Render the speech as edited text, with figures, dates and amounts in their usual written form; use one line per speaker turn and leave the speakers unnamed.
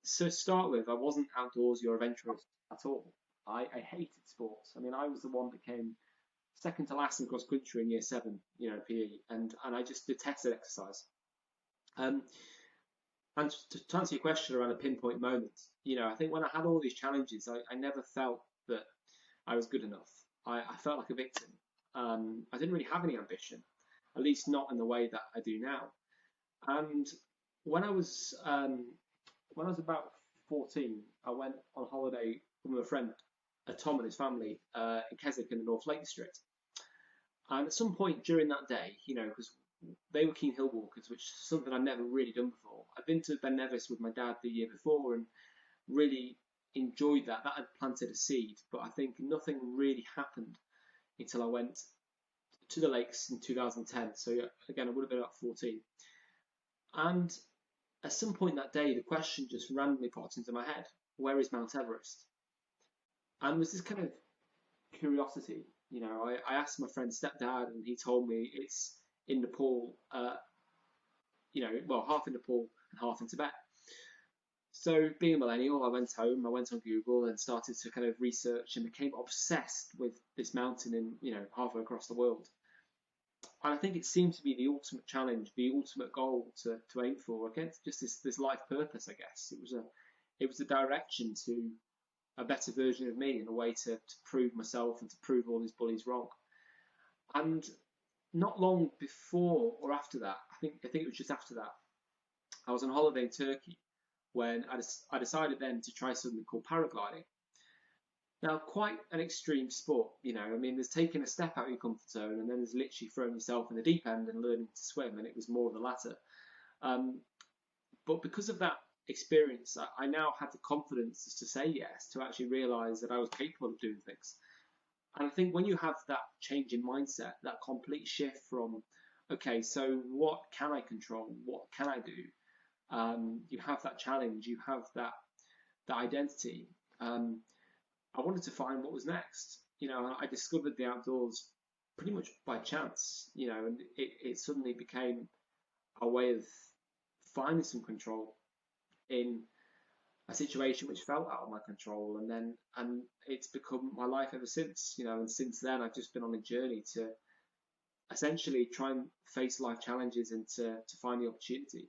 So to start with, I wasn't outdoorsy or adventurous at all. I hated sports. I mean, I was the one that came second to last in cross country in year seven, PE, and I just detested exercise. Um, and to answer your question around a pinpoint moment, I think when I had all these challenges, I never felt that I was good enough. I felt like a victim. I didn't really have any ambition, at least not in the way that I do now. And when I was when I was about 14, I went on holiday with a friend, Tom and his family, in Keswick in the North Lake District. And at some point during that day, because they were keen hill walkers, which is something I'd never really done before. I'd been to Ben Nevis with my dad the year before and really enjoyed that. That had planted a seed, but I think nothing really happened until I went to the lakes in 2010. So yeah, again, I would have been about 14. And at some point that day, the question just randomly popped into my head: where is Mount Everest? And there's this kind of curiosity. I asked my friend's stepdad, and he told me it's in Nepal. Well, half in Nepal and half in Tibet. So, being a millennial, I went home, I went on Google and started to kind of research and became obsessed with this mountain in, halfway across the world. And I think it seemed to be the ultimate challenge, the ultimate goal to aim for. Again, just this life purpose, I guess. It was a direction to a better version of me and a way to prove myself and to prove all these bullies wrong. And not long before or after that, I think it was just after that, I was on holiday in Turkey when I decided then to try something called paragliding. Now, quite an extreme sport, I mean, there's taking a step out of your comfort zone and then there's literally throwing yourself in the deep end and learning to swim, and it was more of the latter. Um, but because of that experience, I now had the confidence to say yes, to actually realize that I was capable of doing things. And I think when you have that change in mindset, that complete shift from, okay, so what can I control? What can I do? You have that challenge, you have that identity. Um, I wanted to find what was next. I discovered the outdoors pretty much by chance, and it suddenly became a way of finding some control in a situation which felt out of my control, and it's become my life ever since. And since then I've just been on a journey to essentially try and face life challenges and to find the opportunity.